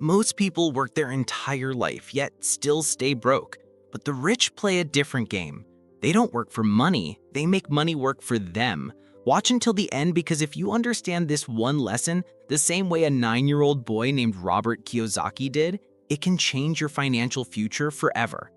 Most people work their entire life, yet still stay broke. But the rich play a different game. They don't work for money, they make money work for them. Watch until the end, because if you understand this one lesson, the same way a 9-year-old boy named Robert Kiyosaki did, it can change your financial future forever.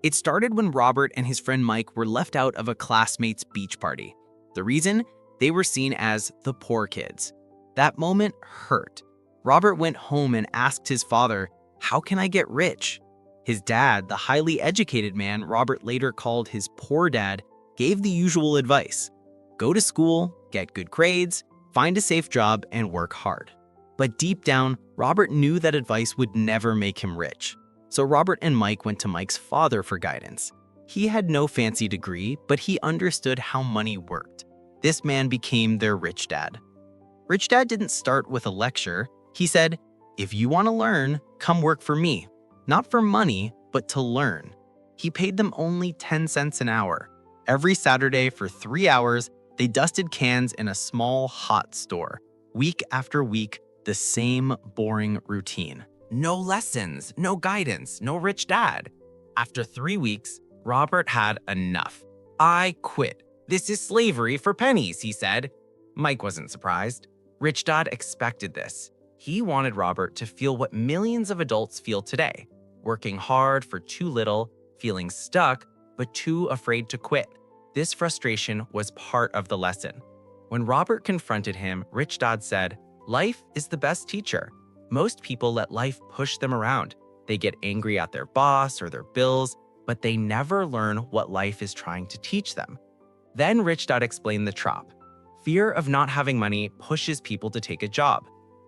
It started when Robert and his friend Mike were left out of a classmate's beach party. The reason? They were seen as the poor kids. That moment hurt. Robert went home and asked his father, "How can I get rich?" His dad, the highly educated man Robert later called his poor dad, gave the usual advice: go to school, get good grades, find a safe job, and work hard. But deep down, Robert knew that advice would never make him rich. So Robert and Mike went to Mike's father for guidance. He had no fancy degree, but he understood how money worked. This man became their rich dad. Rich Dad didn't start with a lecture. He said, "If you want to learn, come work for me. Not for money, but to learn." He paid them only 10 cents an hour. Every Saturday for 3 hours, they dusted cans in a small, hot store. Week after week, the same boring routine. No lessons, no guidance, no rich dad. After 3 weeks, Robert had enough. "I quit. This is slavery for pennies," he said. Mike wasn't surprised. Rich Dad expected this. He wanted Robert to feel what millions of adults feel today: working hard for too little, feeling stuck, but too afraid to quit. This frustration was part of the lesson. When Robert confronted him, Rich Dad said, "Life is the best teacher. Most people let life push them around. They get angry at their boss or their bills, but they never learn what life is trying to teach them." Then Rich Dad explained the trap. Fear of not having money pushes people to take a job.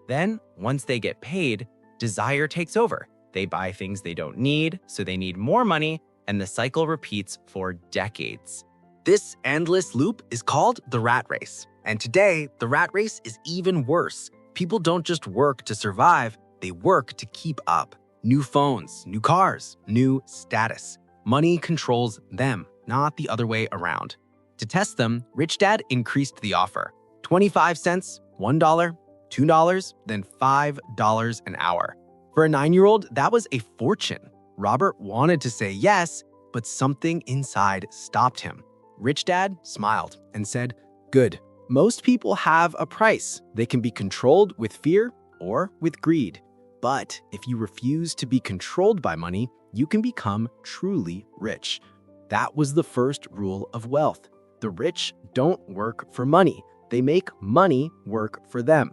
Then, once they get paid, desire takes over. They buy things they don't need, so they need more money, and the cycle repeats for decades. This endless loop is called the rat race. And today, the rat race is even worse. People don't just work to survive, they work to keep up. New phones, new cars, new status. Money controls them, not the other way around. To test them, Rich Dad increased the offer. 25 cents, $1, $2, then $5 an hour. For a 9-year-old, that was a fortune. Robert wanted to say yes, but something inside stopped him. Rich Dad smiled and said, "Good. Most people have a price. They can be controlled with fear or with greed. But if you refuse to be controlled by money, you can become truly rich." That was the first rule of wealth. The rich don't work for money. They make money work for them.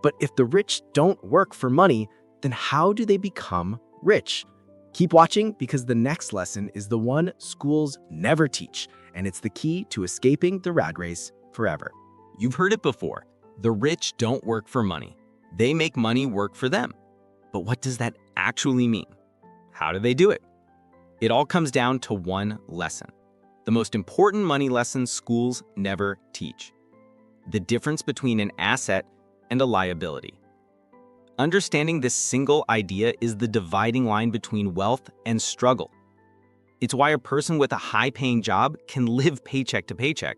But if the rich don't work for money, then how do they become rich? Keep watching, because the next lesson is the one schools never teach, and it's the key to escaping the rat race forever. You've heard it before. The rich don't work for money. They make money work for them. But what does that actually mean? How do they do it? It all comes down to one lesson. The most important money lesson schools never teach: the difference between an asset and a liability. Understanding this single idea is the dividing line between wealth and struggle. It's why a person with a high-paying job can live paycheck to paycheck,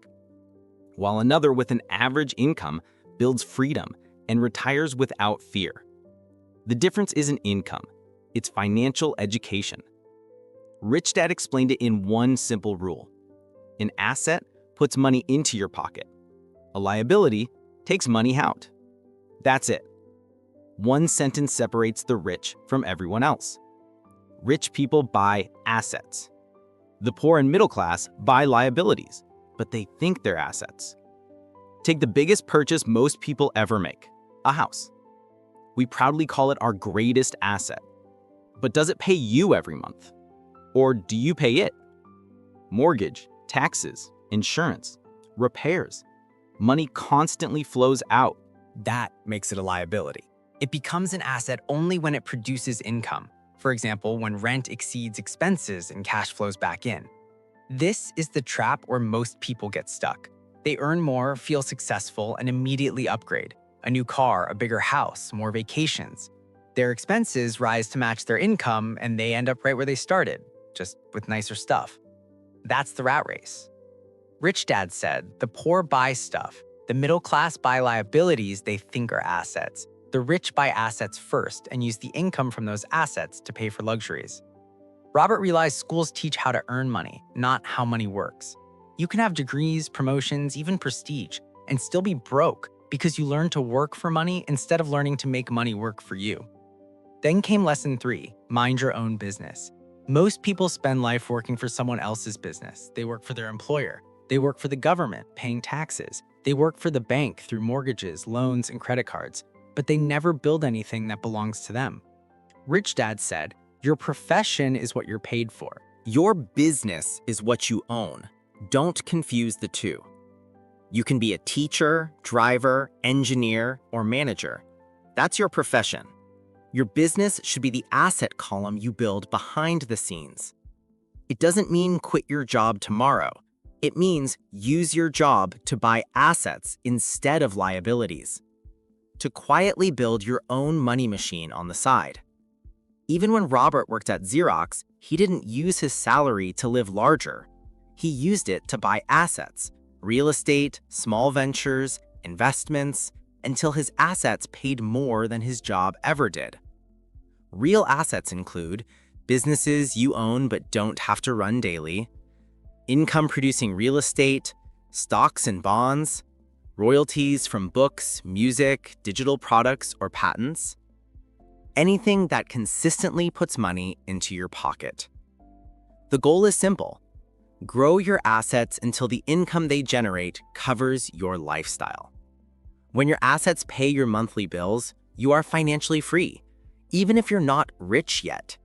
while another with an average income builds freedom and retires without fear. The difference isn't income, it's financial education. Rich Dad explained it in one simple rule. An asset puts money into your pocket. A liability takes money out. That's it. One sentence separates the rich from everyone else. Rich people buy assets. The poor and middle class buy liabilities, but they think they're assets. Take the biggest purchase most people ever make: a house. We proudly call it our greatest asset. But does it pay you every month? Or do you pay it? Mortgage, taxes, insurance, repairs. Money constantly flows out. That makes it a liability. It becomes an asset only when it produces income. For example, when rent exceeds expenses and cash flows back in. This is the trap where most people get stuck. They earn more, feel successful, and immediately upgrade. A new car, a bigger house, more vacations. Their expenses rise to match their income, and they end up right where they started, just with nicer stuff. That's the rat race. Rich Dad said the poor buy stuff. The middle class buy liabilities they think are assets. The rich buy assets first and use the income from those assets to pay for luxuries. Robert realized schools teach how to earn money, not how money works. You can have degrees, promotions, even prestige, and still be broke because you learn to work for money instead of learning to make money work for you. Then came lesson 3, mind your own business. Most people spend life working for someone else's business. They work for their employer. They work for the government, paying taxes. They work for the bank through mortgages, loans, and credit cards. But they never build anything that belongs to them. Rich Dad said, "Your profession is what you're paid for. Your business is what you own. Don't confuse the two. You can be a teacher, driver, engineer, or manager. That's your profession. Your business should be the asset column you build behind the scenes. It doesn't mean quit your job tomorrow. It means use your job to buy assets instead of liabilities. To quietly build your own money machine on the side." Even when Robert worked at Xerox, he didn't use his salary to live larger. He used it to buy assets, real estate, small ventures, investments, until his assets paid more than his job ever did. Real assets include businesses you own but don't have to run daily, income-producing real estate, stocks and bonds, royalties from books, music, digital products, or patents. Anything that consistently puts money into your pocket. The goal is simple. Grow your assets until the income they generate covers your lifestyle. When your assets pay your monthly bills, you are financially free, even if you're not rich yet.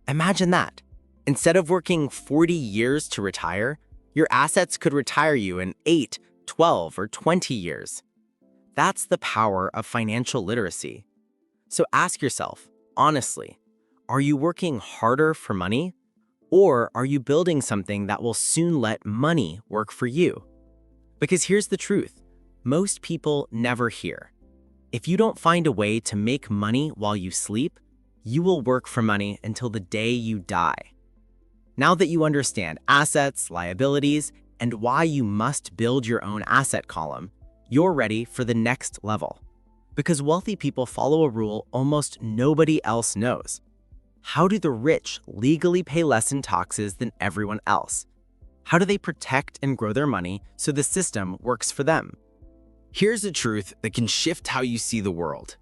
Imagine that. Instead of working 40 years to retire, your assets could retire you in 8, 12, or 20 years. That's the power of financial literacy. So ask yourself, honestly, are you working harder for money? Or are you building something that will soon let money work for you? Because here's the truth, most people never hear. If you don't find a way to make money while you sleep, you will work for money until the day you die. Now that you understand assets, liabilities, and why you must build your own asset column, you're ready for the next level. Because wealthy people follow a rule almost nobody else knows. How do the rich legally pay less in taxes than everyone else? How do they protect and grow their money so the system works for them? Here's a truth that can shift how you see the world.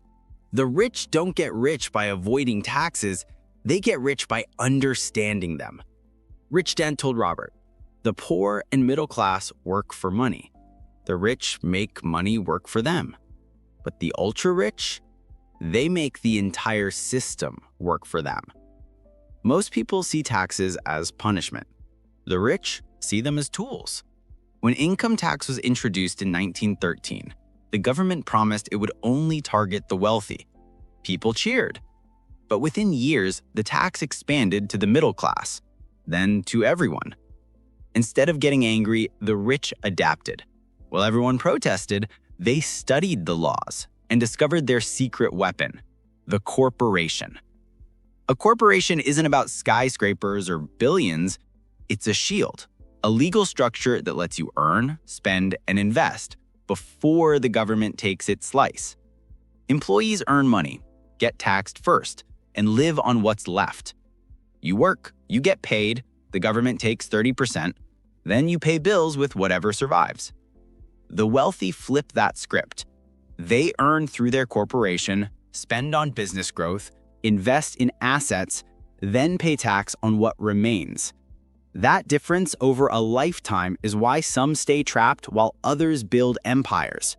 The rich don't get rich by avoiding taxes, they get rich by understanding them. Rich Dad told Robert, "The poor and middle class work for money. The rich make money work for them. But the ultra-rich, they make the entire system work for them." Most people see taxes as punishment. The rich see them as tools. When income tax was introduced in 1913, the government promised it would only target the wealthy. People cheered. But within years, the tax expanded to the middle class, then to everyone. Instead of getting angry, the rich adapted. While everyone protested, they studied the laws and discovered their secret weapon, the corporation. A corporation isn't about skyscrapers or billions, it's a shield, a legal structure that lets you earn, spend, and invest before the government takes its slice. Employees earn money, get taxed first, and live on what's left. You work, you get paid, the government takes 30%, then you pay bills with whatever survives. The wealthy flip that script. They earn through their corporation, spend on business growth, invest in assets, then pay tax on what remains. That difference over a lifetime is why some stay trapped while others build empires.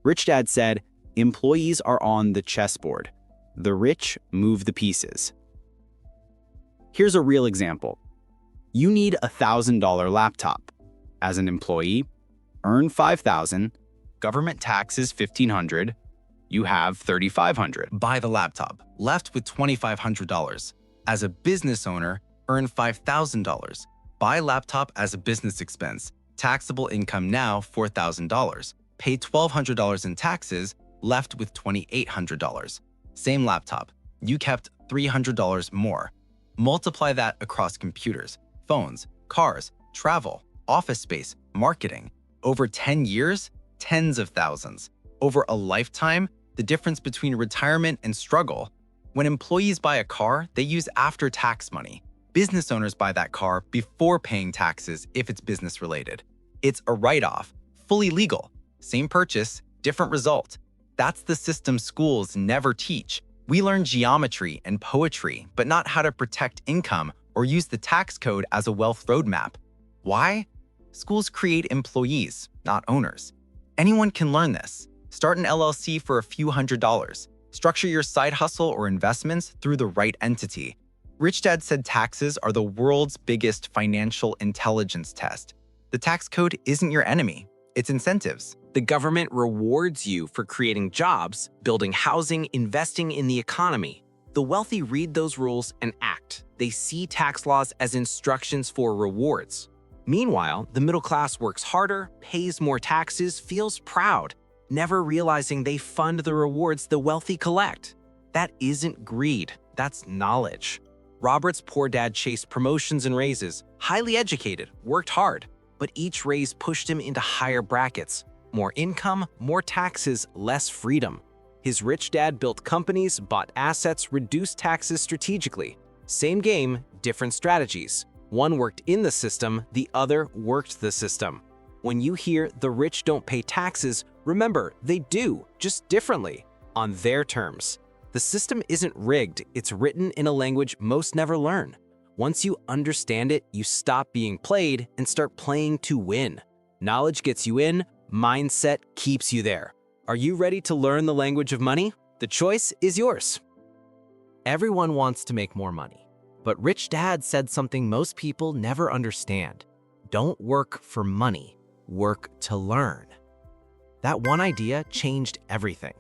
Rich Dad said, "Employees are on the chessboard. The rich move the pieces." Here's a real example. You need a $1,000 laptop. As an employee, earn $5,000, government tax is $1,500, you have $3,500. Buy the laptop, left with $2,500. As a business owner, earn $5,000. Buy laptop as a business expense, taxable income now $4,000. Pay $1,200 in taxes, left with $2,800. Same laptop, you kept $300 more. Multiply that across computers, phones, cars, travel, office space, marketing. Over 10 years, tens of thousands. Over a lifetime, The difference between retirement and struggle. When employees buy a car, they use after-tax money. Business owners buy that car before paying taxes if it's business-related. It's a write-off, fully legal. Same purchase, different result. That's the system schools never teach. We learn geometry and poetry, but not how to protect income or use the tax code as a wealth roadmap. Why? Schools create employees, not owners. Anyone can learn this. Start an LLC for a few $100s. Structure your side hustle or investments through the right entity. Rich Dad said taxes are the world's biggest financial intelligence test. The tax code isn't your enemy, it's incentives. The government rewards you for creating jobs, building housing, investing in the economy. The wealthy read those rules and act. They see tax laws as instructions for rewards. Meanwhile, the middle class works harder, pays more taxes, feels proud, never realizing they fund the rewards the wealthy collect. That isn't greed, that's knowledge. Robert's poor dad chased promotions and raises, highly educated, worked hard, but each raise pushed him into higher brackets. More income, more taxes, less freedom. His rich dad built companies, bought assets, reduced taxes strategically. Same game, different strategies. One worked in the system, the other worked the system. When you hear the rich don't pay taxes, remember, they do, just differently, on their terms. The system isn't rigged, it's written in a language most never learn. Once you understand it, you stop being played and start playing to win. Knowledge gets you in, mindset keeps you there. Are you ready to learn the language of money? The choice is yours. Everyone wants to make more money, but Rich Dad said something most people never understand. Don't work for money, work to learn. That one idea changed everything.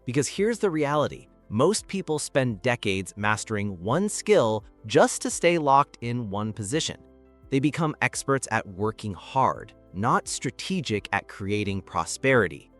Because here's the reality. Most people spend decades mastering one skill just to stay locked in one position. They become experts at working hard, not strategic at creating prosperity.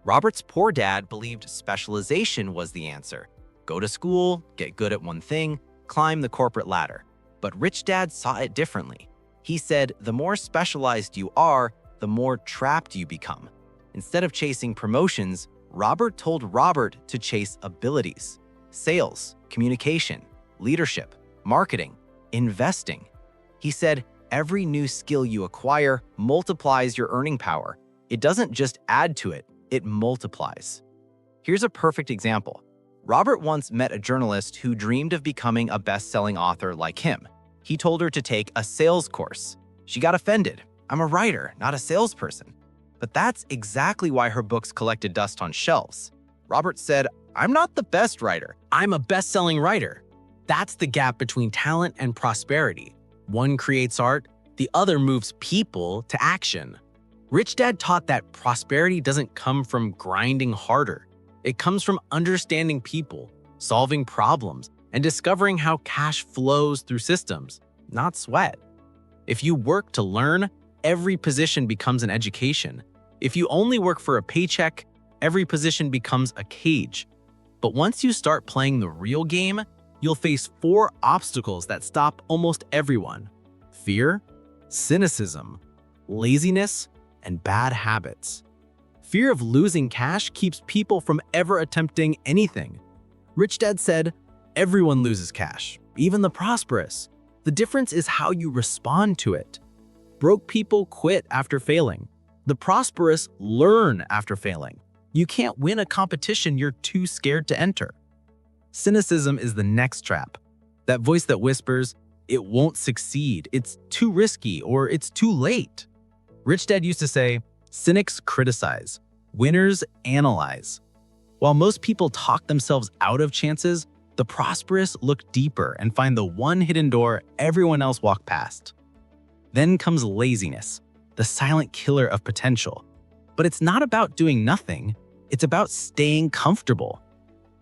Robert's poor dad believed specialization was the answer. Go to school, get good at one thing, climb the corporate ladder. But Rich Dad saw it differently. He said the more specialized you are, the more trapped you become. Instead of chasing promotions, Robert told Robert to chase abilities: sales, communication, leadership, marketing, investing. He said, every new skill you acquire multiplies your earning power. It doesn't just add to it, it multiplies. Here's a perfect example. Robert once met a journalist who dreamed of becoming a best-selling author like him. He told her to take a sales course. She got offended. I'm a writer, not a salesperson. But that's exactly why her books collected dust on shelves. Robert said, I'm not the best writer. I'm a best-selling writer. That's the gap between talent and prosperity. One creates art, the other moves people to action. Rich Dad taught that prosperity doesn't come from grinding harder. It comes from understanding people, solving problems, and discovering how cash flows through systems, not sweat. If you work to learn, every position becomes an education. If you only work for a paycheck, every position becomes a cage. But once you start playing the real game, you'll face 4 obstacles that stop almost everyone: fear, cynicism, laziness, and bad habits. Fear of losing cash keeps people from ever attempting anything. Rich Dad said, everyone loses cash, even the prosperous. The difference is how you respond to it. Broke people quit after failing. The prosperous learn after failing. You can't win a competition you're too scared to enter. Cynicism is the next trap. That voice that whispers, it won't succeed, it's too risky, or it's too late. Rich Dad used to say, cynics criticize, winners analyze. While most people talk themselves out of chances, the prosperous look deeper and find the one hidden door everyone else walked past. Then comes laziness, the silent killer of potential. But it's not about doing nothing, it's about staying comfortable.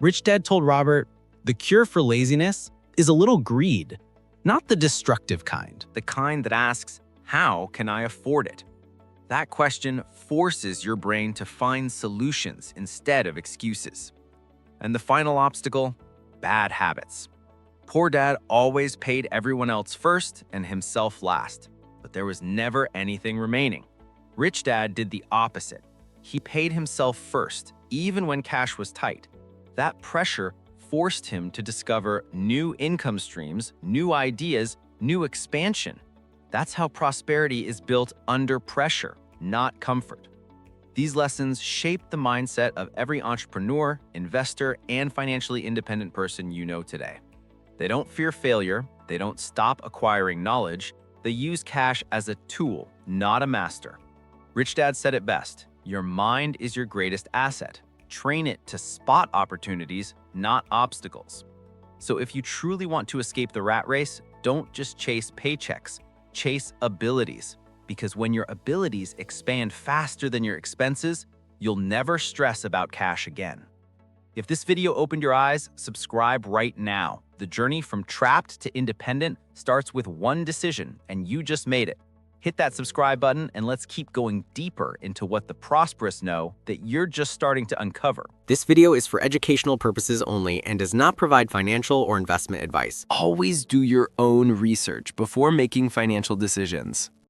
Rich Dad told Robert, the cure for laziness is a little greed, not the destructive kind, the kind that asks, how can I afford it? That question forces your brain to find solutions instead of excuses. And the final obstacle, bad habits. Poor Dad always paid everyone else first and himself last, but there was never anything remaining. Rich Dad did the opposite. He paid himself first, even when cash was tight. That pressure forced him to discover new income streams, new ideas, new expansion. That's how prosperity is built under pressure, not comfort. These lessons shape the mindset of every entrepreneur, investor, and financially independent person you know today. They don't fear failure, they don't stop acquiring knowledge, they use cash as a tool, not a master. Rich Dad said it best, your mind is your greatest asset. Train it to spot opportunities, not obstacles. So if you truly want to escape the rat race, don't just chase paychecks, chase abilities. Because when your abilities expand faster than your expenses, you'll never stress about cash again. If this video opened your eyes, subscribe right now. The journey from trapped to independent starts with one decision, and you just made it. Hit that subscribe button and let's keep going deeper into what the prosperous know that you're just starting to uncover. This video is for educational purposes only and does not provide financial or investment advice. Always do your own research before making financial decisions.